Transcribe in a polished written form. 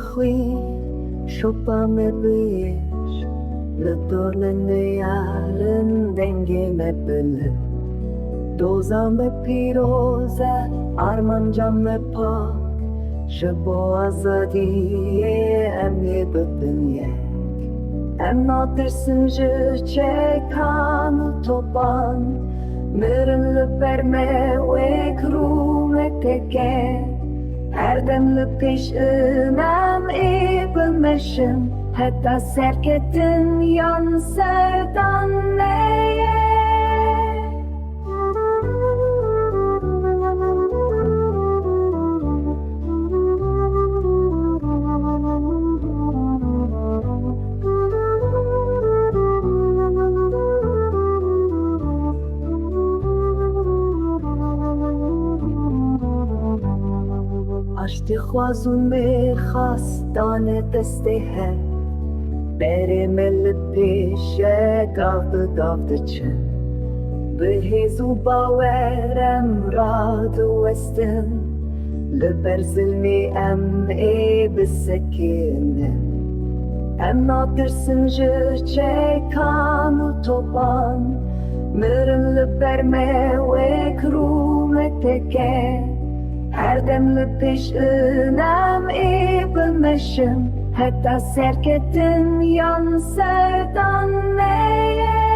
khuyên Chopa me bish Le torne ne yalın dengeme bölü Doza me piroza Armanca me pak Şebo azadiye emni bıdın ye Em natırsın jıçe kanı topan Mırın lüperme ve krume teke Erdemli peş ınem ibmeşim Hatta serketin yan serdan neye Ashti khwazun me khastane deste hai Bere mel pishe gavdı çın Behizu bawerem radu westin Lüber zilmi em bisekinin Em natırsın jırçe kanu topan Mırın lüber me ve krume teke Erdemli peş ınem ibmeşim Hatta serketin yan serdan neye